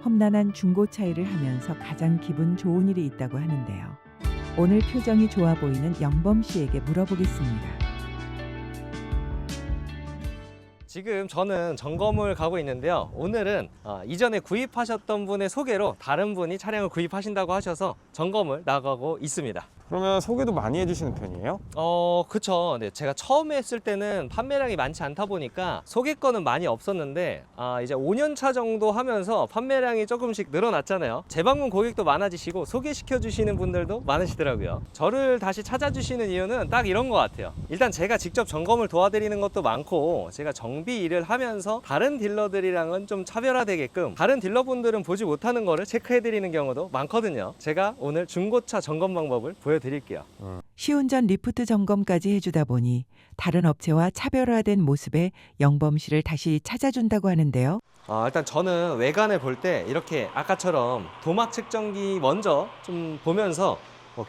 험난한 중고 차이를 하면서 가장 기분 좋은 일이 있다고 하는데요. 오늘 표정이 좋아 보이는 영범 씨에게 물어보겠습니다. 지금 저는 점검을 가고 있는데요. 오늘은 이전에 구입하셨던 분의 소개로 다른 분이 차량을 구입하신다고 하셔서 점검을 나가고 있습니다. 그러면 소개도 많이 해주시는 편이에요? 그쵸. 네, 제가 처음에 했을 때는 판매량이 많지 않다 보니까 소개권은 많이 없었는데 이제 5년 차 정도 하면서 판매량이 조금씩 늘어났잖아요. 재방문 고객도 많아지시고 소개시켜 주시는 분들도 많으시더라고요. 저를 다시 찾아주시는 이유는 딱 이런 것 같아요. 일단 제가 직접 점검을 도와드리는 것도 많고, 제가 정비 일을 하면서 다른 딜러들이랑은 좀 차별화되게끔 다른 딜러분들은 보지 못하는 거를 체크해 드리는 경우도 많거든요. 제가 오늘 중고차 점검 방법을 보여드릴게요. 시운전 리프트 점검까지 해주다 보니 다른 업체와 차별화된 모습의 영범 씨를 다시 찾아준다고 하는데요. 일단 저는 외관을 볼 때 이렇게 아까처럼 도막 측정기 먼저 좀 보면서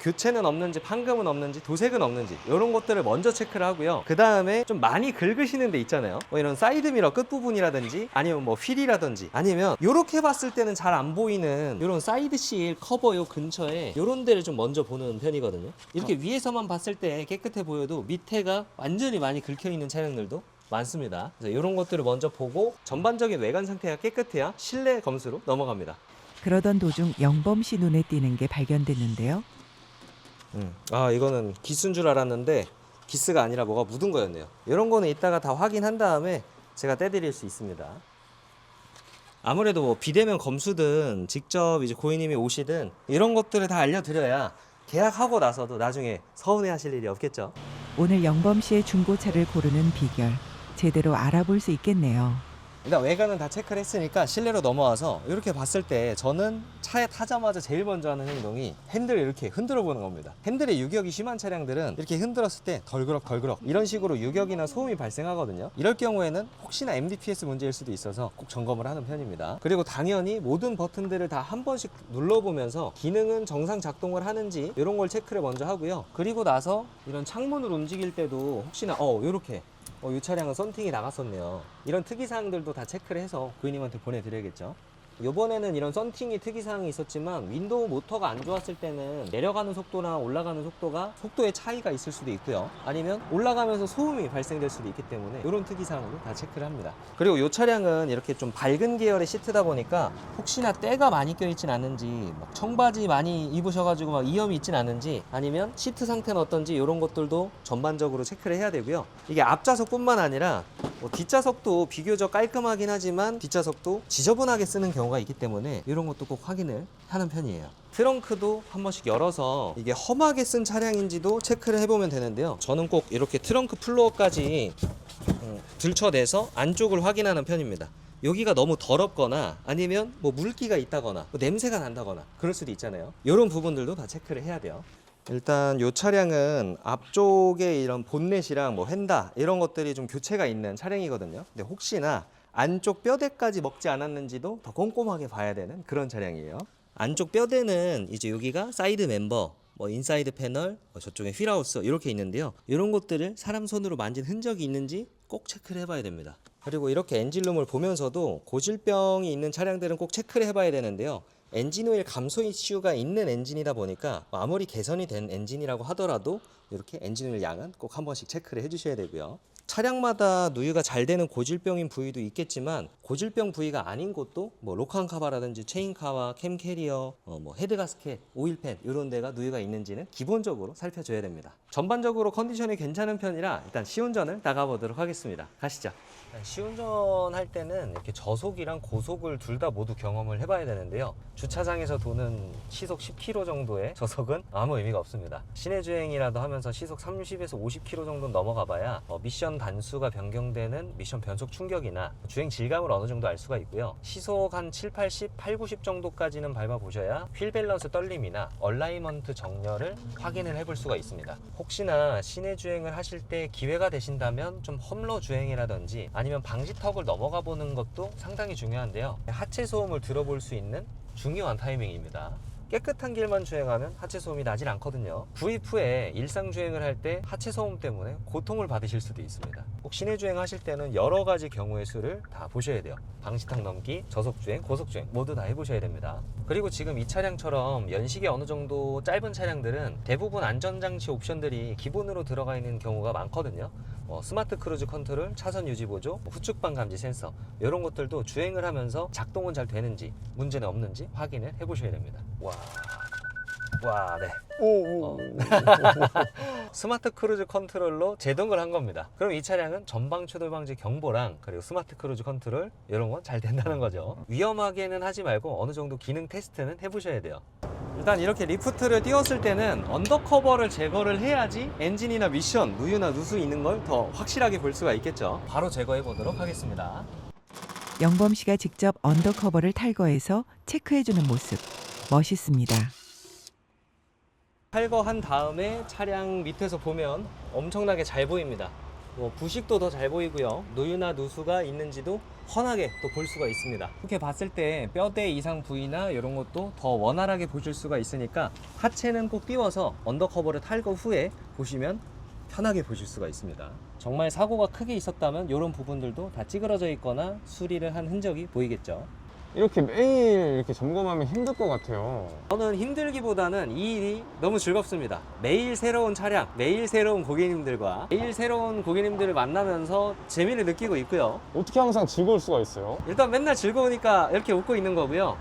교체는 없는지, 판금은 없는지, 도색은 없는지 이런 것들을 먼저 체크를 하고요. 그 다음에 좀 많이 긁으시는 데 있잖아요. 이런 사이드미러 끝부분이라든지 아니면 휠이라든지, 아니면 이렇게 봤을 때는 잘 안 보이는 이런 사이드실 커버 요 근처에 이런 데를 좀 먼저 보는 편이거든요. 이렇게 위에서만 봤을 때 깨끗해 보여도 밑에가 완전히 많이 긁혀 있는 차량들도 많습니다. 그래서 이런 것들을 먼저 보고 전반적인 외관 상태가 깨끗해야 실내 검수로 넘어갑니다. 그러던 도중 영범 씨 눈에 띄는 게 발견됐는데요. 이거는 기스인 줄 알았는데 기스가 아니라 뭐가 묻은 거였네요. 이런 거는 이따가 다 확인한 다음에 제가 떼드릴 수 있습니다. 아무래도 비대면 검수든 직접 이제 고객님이 오시든 이런 것들을 다 알려드려야 계약하고 나서도 나중에 서운해 하실 일이 없겠죠. 오늘 영범 씨의 중고차를 고르는 비결 제대로 알아볼 수 있겠네요. 일단 외관은 다 체크를 했으니까 실내로 넘어와서 이렇게 봤을 때 저는 차에 타자마자 제일 먼저 하는 행동이 핸들을 이렇게 흔들어 보는 겁니다. 핸들에 유격이 심한 차량들은 이렇게 흔들었을 때 덜그럭 이런 식으로 유격이나 소음이 발생하거든요. 이럴 경우에는 혹시나 MDPS 문제일 수도 있어서 꼭 점검을 하는 편입니다. 그리고 당연히 모든 버튼들을 다 한 번씩 눌러보면서 기능은 정상 작동을 하는지 이런 걸 체크를 먼저 하고요. 그리고 나서 이런 창문을 움직일 때도 혹시나 이렇게 이 차량은 썬팅이 나갔었네요. 이런 특이사항들도 다 체크를 해서 고객님한테 보내드려야겠죠. 이번에는 이런 썬팅이 특이사항이 있었지만 윈도우 모터가 안 좋았을 때는 내려가는 속도나 올라가는 속도가 속도의 차이가 있을 수도 있고요. 아니면 올라가면서 소음이 발생될 수도 있기 때문에 이런 특이사항으로 다 체크를 합니다. 그리고 이 차량은 이렇게 좀 밝은 계열의 시트다 보니까 혹시나 때가 많이 껴있진 않은지, 청바지 많이 입으셔가지고 이염이 있진 않은지, 아니면 시트 상태는 어떤지 이런 것들도 전반적으로 체크를 해야 되고요. 이게 앞좌석뿐만 아니라 뒷좌석도 비교적 깔끔하긴 하지만 뒷좌석도 지저분하게 쓰는 경우가 있기 때문에 이런 것도 꼭 확인을 하는 편이에요. 트렁크도 한 번씩 열어서 이게 험하게 쓴 차량인지도 체크를 해보면 되는데요. 저는 꼭 이렇게 트렁크 플로어까지 들춰내서 안쪽을 확인하는 편입니다. 여기가 너무 더럽거나 아니면 물기가 있다거나 냄새가 난다거나 그럴 수도 있잖아요. 이런 부분들도 다 체크를 해야 돼요. 일단 이 차량은 앞쪽에 이런 본넷이랑 휀다 이런 것들이 좀 교체가 있는 차량이거든요. 근데 혹시나 안쪽 뼈대까지 먹지 않았는지도 더 꼼꼼하게 봐야 되는 그런 차량이에요. 안쪽 뼈대는 이제 여기가 사이드 멤버, 인사이드 패널, 저쪽에 휠하우스 이렇게 있는데요. 이런 것들을 사람 손으로 만진 흔적이 있는지 꼭 체크를 해봐야 됩니다. 그리고 이렇게 엔진룸을 보면서도 고질병이 있는 차량들은 꼭 체크를 해봐야 되는데요. 엔진오일 감소 이슈가 있는 엔진이다 보니까 아무리 개선이 된 엔진이라고 하더라도 이렇게 엔진오일 양은 꼭 한 번씩 체크를 해주셔야 되고요. 차량마다 누유가 잘 되는 고질병인 부위도 있겠지만 고질병 부위가 아닌 곳도 로칸 카바라든지 체인카와 캠 캐리어, 헤드 가스켓, 오일팬 이런 데가 누유가 있는지는 기본적으로 살펴줘야 됩니다. 전반적으로 컨디션이 괜찮은 편이라 일단 시운전을 나가보도록 하겠습니다. 가시죠. 시운전 할 때는 이렇게 저속이랑 고속을 둘 다 모두 경험을 해봐야 되는데요. 주차장에서 도는 시속 10km 정도의 저속은 아무 의미가 없습니다. 시내 주행이라도 하면서 시속 30에서 50km 정도 넘어가봐야 미션 단수가 변경되는 미션 변속 충격이나 주행 질감을 어느 정도 알 수가 있고요. 시속 한 7, 80, 8, 90 정도까지는 밟아보셔야 휠 밸런스 떨림이나 얼라이먼트 정렬을 확인을 해볼 수가 있습니다. 혹시나 시내 주행을 하실 때 기회가 되신다면 좀 험로 주행이라든지 아니면 방지턱을 넘어가 보는 것도 상당히 중요한데요. 하체 소음을 들어볼 수 있는 중요한 타이밍입니다. 깨끗한 길만 주행하면 하체 소음이 나질 않거든요. 구입 후에 일상 주행을 할 때 하체 소음 때문에 고통을 받으실 수도 있습니다. 꼭 시내 주행하실 때는 여러 가지 경우의 수를 다 보셔야 돼요. 방지턱 넘기, 저속 주행, 고속 주행 모두 다 해보셔야 됩니다. 그리고 지금 이 차량처럼 연식이 어느 정도 짧은 차량들은 대부분 안전장치 옵션들이 기본으로 들어가 있는 경우가 많거든요. 스마트 크루즈 컨트롤, 차선 유지 보조, 후측방 감지 센서 이런 것들도 주행을 하면서 작동은 잘 되는지 문제는 없는지 확인을 해보셔야 됩니다. 와, 네. 오. 스마트 크루즈 컨트롤로 제동을 한 겁니다. 그럼 이 차량은 전방 추돌 방지 경보랑 그리고 스마트 크루즈 컨트롤 이런 건 잘 된다는 거죠. 위험하게는 하지 말고 어느 정도 기능 테스트는 해보셔야 돼요. 일단 이렇게 리프트를 띄웠을 때는 언더커버를 제거를 해야지 엔진이나 미션, 누유나 누수 있는 걸 더 확실하게 볼 수가 있겠죠. 바로 제거해 보도록 하겠습니다. 영범 씨가 직접 언더커버를 탈거해서 체크해주는 모습 멋있습니다. 탈거한 다음에 차량 밑에서 보면 엄청나게 잘 보입니다. 부식도 더 잘 보이고요. 누유나 누수가 있는지도 훤하게 또 볼 수가 있습니다. 이렇게 봤을 때 뼈대 이상 부위나 이런 것도 더 원활하게 보실 수가 있으니까 하체는 꼭 띄워서 언더커버를 탈거 후에 보시면 편하게 보실 수가 있습니다. 정말 사고가 크게 있었다면 이런 부분들도 다 찌그러져 있거나 수리를 한 흔적이 보이겠죠. 이렇게 매일 이렇게 점검하면 힘들 것 같아요. 저는 힘들기보다는 이 일이 너무 즐겁습니다. 매일 새로운 차량, 매일 새로운 고객님들과 매일 새로운 고객님들을 만나면서 재미를 느끼고 있고요. 어떻게 항상 즐거울 수가 있어요? 일단 맨날 즐거우니까 이렇게 웃고 있는 거고요.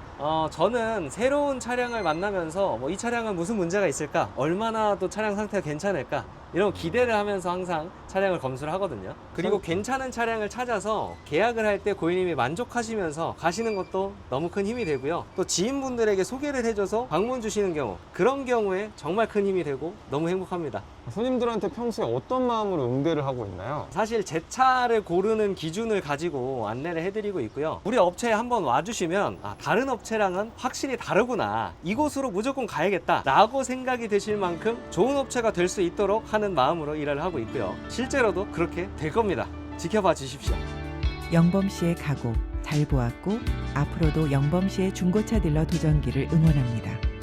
저는 새로운 차량을 만나면서 이 차량은 무슨 문제가 있을까? 얼마나 또 차량 상태가 괜찮을까? 이런 기대를 하면서 항상 차량을 검수를 하거든요. 그리고 괜찮은 차량을 찾아서 계약을 할 때 고객님이 만족하시면서 가시는 것도 너무 큰 힘이 되고요. 또 지인분들에게 소개를 해줘서 방문 주시는 경우, 그런 경우에 정말 큰 힘이 되고 너무 행복합니다. 손님들한테 평소에 어떤 마음으로 응대를 하고 있나요? 사실 제 차를 고르는 기준을 가지고 안내를 해드리고 있고요. 우리 업체에 한번 와주시면 다른 업체랑은 확실히 다르구나, 이곳으로 무조건 가야겠다 라고 생각이 드실 만큼 좋은 업체가 될 수 있도록 하는 마음으로 일을 하고 있고요. 실제로도 그렇게 될 겁니다. 지켜봐 주십시오. 영범 씨의 각오 잘 보았고 앞으로도 영범 씨의 중고차 딜러 도전기를 응원합니다.